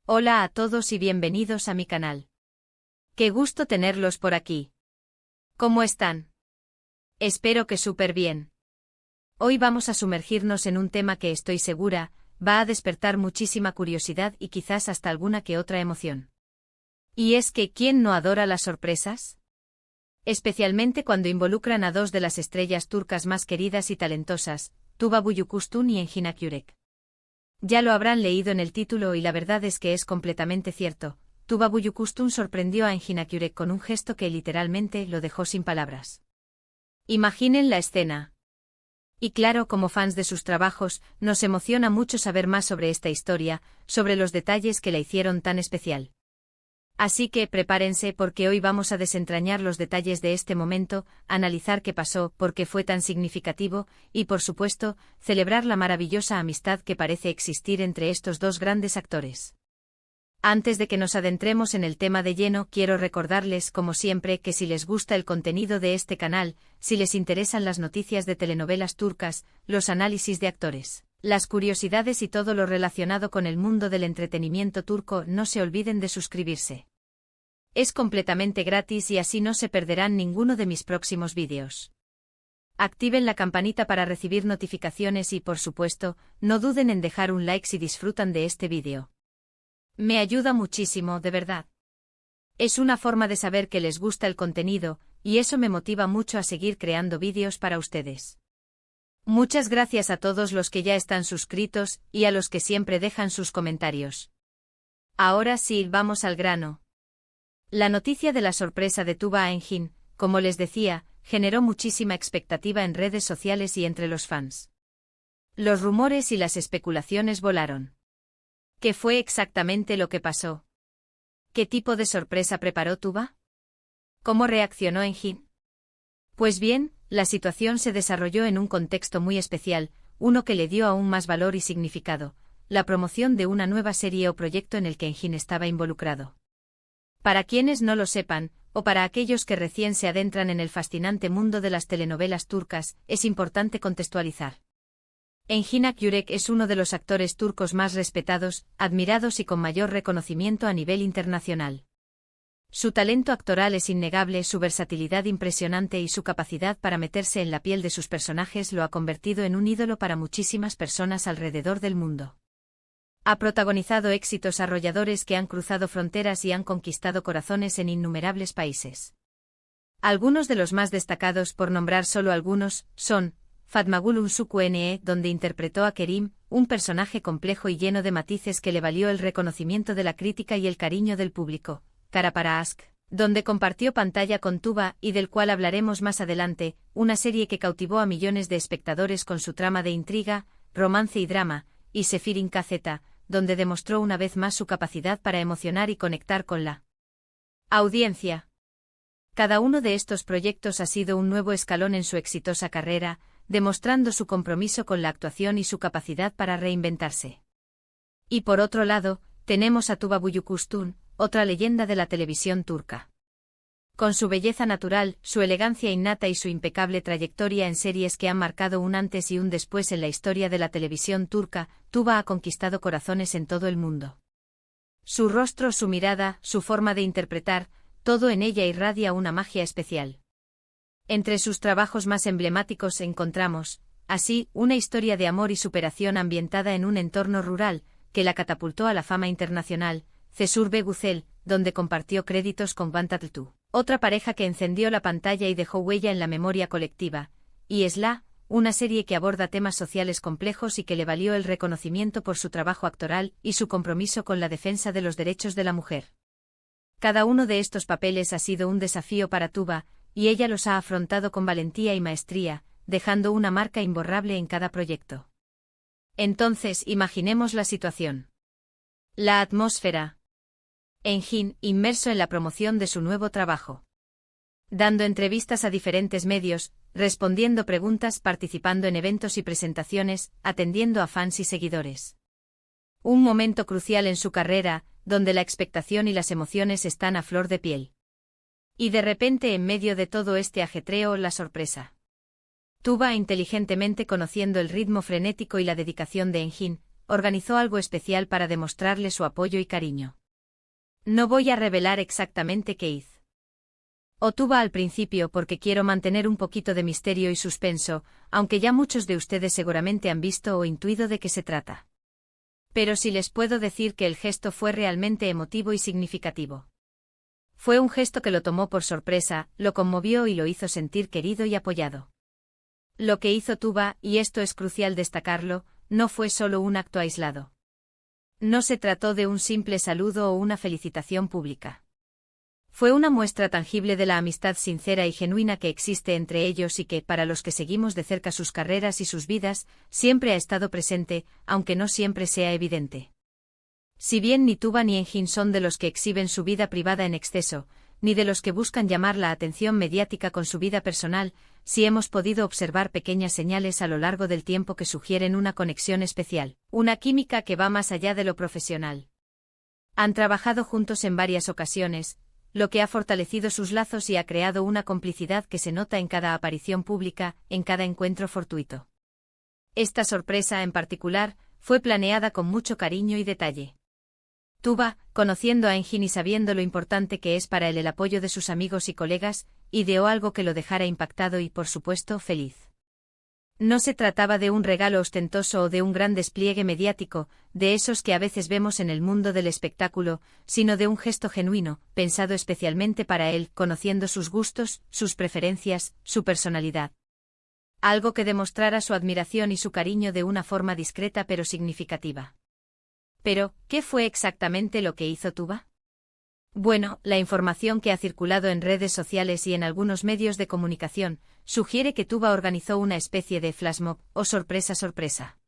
Hola a todos y bienvenidos a mi canal. Qué gusto tenerlos por aquí. ¿Cómo están? Espero que súper bien. Hoy vamos a sumergirnos en un tema que estoy segura va a despertar muchísima curiosidad y quizás hasta alguna que otra emoción. Y es que ¿quién no adora las sorpresas? Especialmente cuando involucran a dos de las estrellas turcas más queridas y talentosas, Tuba Büyüküstün y Engin Akyürek. Ya lo habrán leído en el título y la verdad es que es completamente cierto. Tuba Büyüküstün sorprendió a Engin Akyürek con un gesto que literalmente lo dejó sin palabras. Imaginen la escena. Y claro, como fans de sus trabajos, nos emociona mucho saber más sobre esta historia, sobre los detalles que la hicieron tan especial. Así que prepárense porque hoy vamos a desentrañar los detalles de este momento, analizar qué pasó, por qué fue tan significativo, y por supuesto, celebrar la maravillosa amistad que parece existir entre estos dos grandes actores. Antes de que nos adentremos en el tema de lleno, quiero recordarles, como siempre, que si les gusta el contenido de este canal, si les interesan las noticias de telenovelas turcas, los análisis de actores, las curiosidades y todo lo relacionado con el mundo del entretenimiento turco, no se olviden de suscribirse. Es completamente gratis y así no se perderán ninguno de mis próximos vídeos. Activen la campanita para recibir notificaciones y, por supuesto, no duden en dejar un like si disfrutan de este vídeo. Me ayuda muchísimo, de verdad. Es una forma de saber que les gusta el contenido, y eso me motiva mucho a seguir creando vídeos para ustedes. Muchas gracias a todos los que ya están suscritos y a los que siempre dejan sus comentarios. Ahora sí, vamos al grano. La noticia de la sorpresa de Tuba Engin, como les decía, generó muchísima expectativa en redes sociales y entre los fans. Los rumores y las especulaciones volaron. ¿Qué fue exactamente lo que pasó? ¿Qué tipo de sorpresa preparó Tuba? ¿Cómo reaccionó Engin? Pues bien, la situación se desarrolló en un contexto muy especial, uno que le dio aún más valor y significado, la promoción de una nueva serie o proyecto en el que Engin estaba involucrado. Para quienes no lo sepan, o para aquellos que recién se adentran en el fascinante mundo de las telenovelas turcas, es importante contextualizar. Engin Akyürek es uno de los actores turcos más respetados, admirados y con mayor reconocimiento a nivel internacional. Su talento actoral es innegable, su versatilidad impresionante y su capacidad para meterse en la piel de sus personajes lo ha convertido en un ídolo para muchísimas personas alrededor del mundo. Ha protagonizado éxitos arrolladores que han cruzado fronteras y han conquistado corazones en innumerables países. Algunos de los más destacados, por nombrar solo algunos, son Fatma Gül Unsukuene, donde interpretó a Kerim, un personaje complejo y lleno de matices que le valió el reconocimiento de la crítica y el cariño del público. Kara para Aşk, donde compartió pantalla con Tuba y del cual hablaremos más adelante, una serie que cautivó a millones de espectadores con su trama de intriga, romance y drama, y Sefirin KZ, donde demostró una vez más su capacidad para emocionar y conectar con la audiencia. Cada uno de estos proyectos ha sido un nuevo escalón en su exitosa carrera, demostrando su compromiso con la actuación y su capacidad para reinventarse. Y por otro lado, tenemos a Tuba Büyüküstün, otra leyenda de la televisión turca. Con su belleza natural, su elegancia innata y su impecable trayectoria en series que han marcado un antes y un después en la historia de la televisión turca, Tuba ha conquistado corazones en todo el mundo. Su rostro, su mirada, su forma de interpretar, todo en ella irradia una magia especial. Entre sus trabajos más emblemáticos encontramos, así, una historia de amor y superación ambientada en un entorno rural, que la catapultó a la fama internacional, Cesur Güzel, donde compartió créditos con Van Tatlı, otra pareja que encendió la pantalla y dejó huella en la memoria colectiva, y Esla, una serie que aborda temas sociales complejos y que le valió el reconocimiento por su trabajo actoral y su compromiso con la defensa de los derechos de la mujer. Cada uno de estos papeles ha sido un desafío para Tuba, y ella los ha afrontado con valentía y maestría, dejando una marca imborrable en cada proyecto. Entonces, imaginemos la situación. La atmósfera. Engin, inmerso en la promoción de su nuevo trabajo. Dando entrevistas a diferentes medios, respondiendo preguntas, participando en eventos y presentaciones, atendiendo a fans y seguidores. Un momento crucial en su carrera, donde la expectación y las emociones están a flor de piel. Y de repente, en medio de todo este ajetreo, la sorpresa. Tuba, inteligentemente conociendo el ritmo frenético y la dedicación de Engin, organizó algo especial para demostrarle su apoyo y cariño. No voy a revelar exactamente qué hizo. O Tuba al principio porque quiero mantener un poquito de misterio y suspenso, aunque ya muchos de ustedes seguramente han visto o intuido de qué se trata. Pero sí les puedo decir que el gesto fue realmente emotivo y significativo. Fue un gesto que lo tomó por sorpresa, lo conmovió y lo hizo sentir querido y apoyado. Lo que hizo Tuba, y esto es crucial destacarlo, no fue solo un acto aislado. No se trató de un simple saludo o una felicitación pública. Fue una muestra tangible de la amistad sincera y genuina que existe entre ellos y que, para los que seguimos de cerca sus carreras y sus vidas, siempre ha estado presente, aunque no siempre sea evidente. Si bien ni Tuba ni Engin son de los que exhiben su vida privada en exceso, ni de los que buscan llamar la atención mediática con su vida personal, sí hemos podido observar pequeñas señales a lo largo del tiempo que sugieren una conexión especial, una química que va más allá de lo profesional. Han trabajado juntos en varias ocasiones, lo que ha fortalecido sus lazos y ha creado una complicidad que se nota en cada aparición pública, en cada encuentro fortuito. Esta sorpresa, en particular, fue planeada con mucho cariño y detalle. Tuba, conociendo a Engin y sabiendo lo importante que es para él el apoyo de sus amigos y colegas, ideó algo que lo dejara impactado y, por supuesto, feliz. No se trataba de un regalo ostentoso o de un gran despliegue mediático, de esos que a veces vemos en el mundo del espectáculo, sino de un gesto genuino, pensado especialmente para él, conociendo sus gustos, sus preferencias, su personalidad. Algo que demostrara su admiración y su cariño de una forma discreta pero significativa. Pero, ¿qué fue exactamente lo que hizo Tuba? Bueno, la información que ha circulado en redes sociales y en algunos medios de comunicación sugiere que Tuba organizó una especie de flashmob, o sorpresa sorpresa.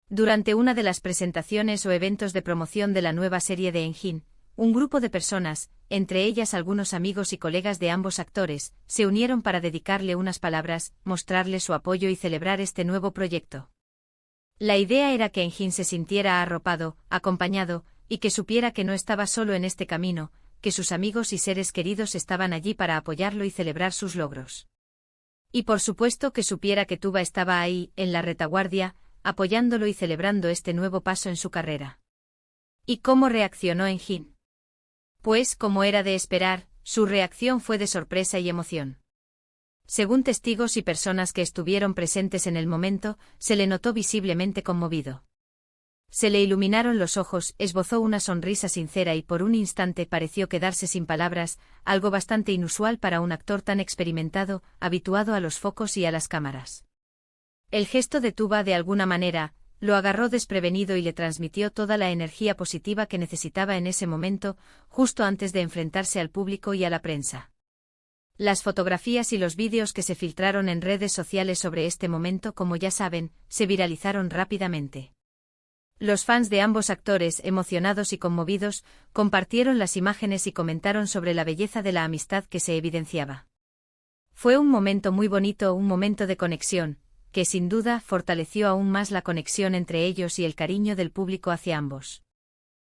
Durante una de las presentaciones o eventos de promoción de la nueva serie de Engin, un grupo de personas, entre ellas algunos amigos y colegas de ambos actores, se unieron para dedicarle unas palabras, mostrarle su apoyo y celebrar este nuevo proyecto. La idea era que Engin se sintiera arropado, acompañado, y que supiera que no estaba solo en este camino, que sus amigos y seres queridos estaban allí para apoyarlo y celebrar sus logros. Y por supuesto que supiera que Tuba estaba ahí, en la retaguardia, apoyándolo y celebrando este nuevo paso en su carrera. ¿Y cómo reaccionó Engin? Pues, como era de esperar, su reacción fue de sorpresa y emoción. Según testigos y personas que estuvieron presentes en el momento, se le notó visiblemente conmovido. Se le iluminaron los ojos, esbozó una sonrisa sincera y por un instante pareció quedarse sin palabras, algo bastante inusual para un actor tan experimentado, habituado a los focos y a las cámaras. El gesto de Tuba, de alguna manera, lo agarró desprevenido y le transmitió toda la energía positiva que necesitaba en ese momento, justo antes de enfrentarse al público y a la prensa. Las fotografías y los vídeos que se filtraron en redes sociales sobre este momento, como ya saben, se viralizaron rápidamente. Los fans de ambos actores, emocionados y conmovidos, compartieron las imágenes y comentaron sobre la belleza de la amistad que se evidenciaba. Fue un momento muy bonito, un momento de conexión, que sin duda fortaleció aún más la conexión entre ellos y el cariño del público hacia ambos.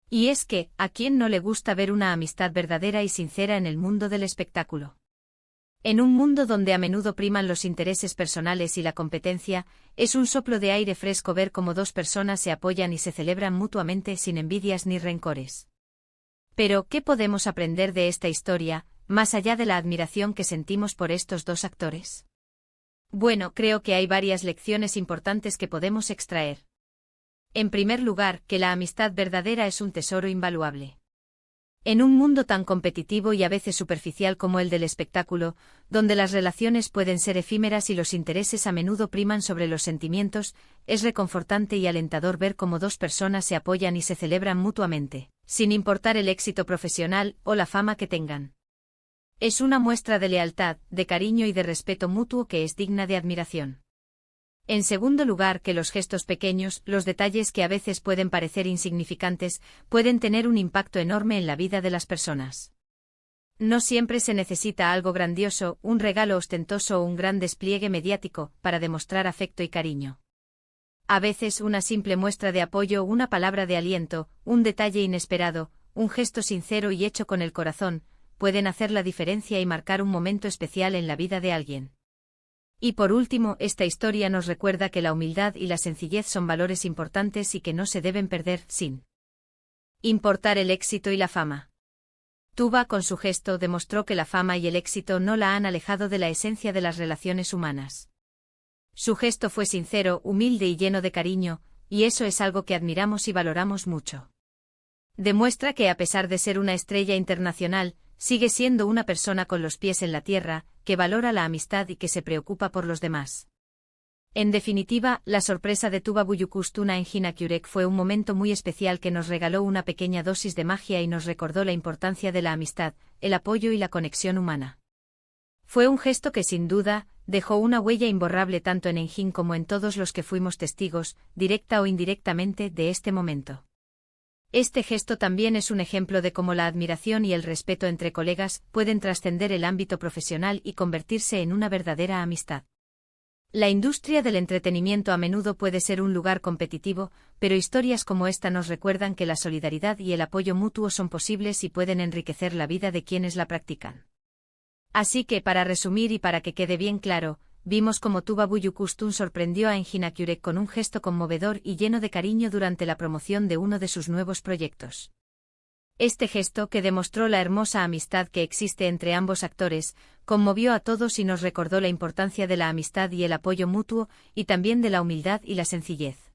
Y es que, ¿a quién no le gusta ver una amistad verdadera y sincera en el mundo del espectáculo? En un mundo donde a menudo priman los intereses personales y la competencia, es un soplo de aire fresco ver cómo dos personas se apoyan y se celebran mutuamente sin envidias ni rencores. Pero, ¿qué podemos aprender de esta historia, más allá de la admiración que sentimos por estos dos actores? Bueno, creo que hay varias lecciones importantes que podemos extraer. En primer lugar, que la amistad verdadera es un tesoro invaluable. En un mundo tan competitivo y a veces superficial como el del espectáculo, donde las relaciones pueden ser efímeras y los intereses a menudo priman sobre los sentimientos, es reconfortante y alentador ver cómo dos personas se apoyan y se celebran mutuamente, sin importar el éxito profesional o la fama que tengan. Es una muestra de lealtad, de cariño y de respeto mutuo que es digna de admiración. En segundo lugar, que los gestos pequeños, los detalles que a veces pueden parecer insignificantes, pueden tener un impacto enorme en la vida de las personas. No siempre se necesita algo grandioso, un regalo ostentoso o un gran despliegue mediático, para demostrar afecto y cariño. A veces una simple muestra de apoyo, una palabra de aliento, un detalle inesperado, un gesto sincero y hecho con el corazón, pueden hacer la diferencia y marcar un momento especial en la vida de alguien. Y por último, esta historia nos recuerda que la humildad y la sencillez son valores importantes y que no se deben perder, sin importar el éxito y la fama. Tuba, con su gesto, demostró que la fama y el éxito no la han alejado de la esencia de las relaciones humanas. Su gesto fue sincero, humilde y lleno de cariño, y eso es algo que admiramos y valoramos mucho. Demuestra que a pesar de ser una estrella internacional, sigue siendo una persona con los pies en la tierra, que valora la amistad y que se preocupa por los demás. En definitiva, la sorpresa de Tuba Büyüküstün en Hinakürek fue un momento muy especial que nos regaló una pequeña dosis de magia y nos recordó la importancia de la amistad, el apoyo y la conexión humana. Fue un gesto que sin duda dejó una huella imborrable tanto en Engin como en todos los que fuimos testigos, directa o indirectamente, de este momento. Este gesto también es un ejemplo de cómo la admiración y el respeto entre colegas pueden trascender el ámbito profesional y convertirse en una verdadera amistad. La industria del entretenimiento a menudo puede ser un lugar competitivo, pero historias como esta nos recuerdan que la solidaridad y el apoyo mutuo son posibles y pueden enriquecer la vida de quienes la practican. Así que, para resumir y para que quede bien claro, vimos cómo Tuba Büyüküstün sorprendió a Engin Akyurek con un gesto conmovedor y lleno de cariño durante la promoción de uno de sus nuevos proyectos. Este gesto, que demostró la hermosa amistad que existe entre ambos actores, conmovió a todos y nos recordó la importancia de la amistad y el apoyo mutuo, y también de la humildad y la sencillez.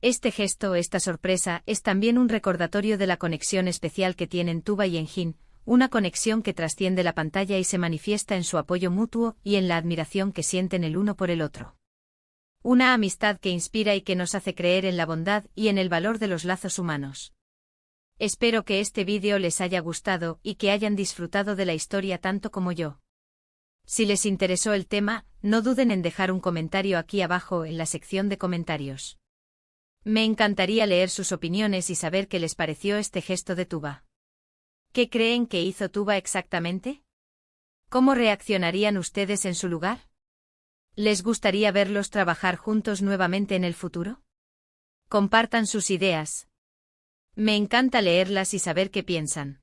Este gesto, esta sorpresa, es también un recordatorio de la conexión especial que tienen Tuba y Engin, una conexión que trasciende la pantalla y se manifiesta en su apoyo mutuo y en la admiración que sienten el uno por el otro. Una amistad que inspira y que nos hace creer en la bondad y en el valor de los lazos humanos. Espero que este vídeo les haya gustado y que hayan disfrutado de la historia tanto como yo. Si les interesó el tema, no duden en dejar un comentario aquí abajo en la sección de comentarios. Me encantaría leer sus opiniones y saber qué les pareció este gesto de Tuba. ¿Qué creen que hizo Tuba exactamente? ¿Cómo reaccionarían ustedes en su lugar? ¿Les gustaría verlos trabajar juntos nuevamente en el futuro? Compartan sus ideas. Me encanta leerlas y saber qué piensan.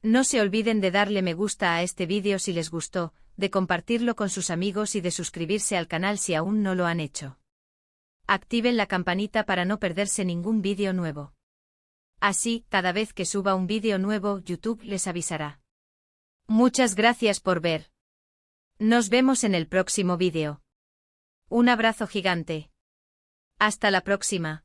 No se olviden de darle me gusta a este vídeo si les gustó, de compartirlo con sus amigos y de suscribirse al canal si aún no lo han hecho. Activen la campanita para no perderse ningún vídeo nuevo. Así, cada vez que suba un vídeo nuevo, YouTube les avisará. Muchas gracias por ver. Nos vemos en el próximo vídeo. Un abrazo gigante. Hasta la próxima.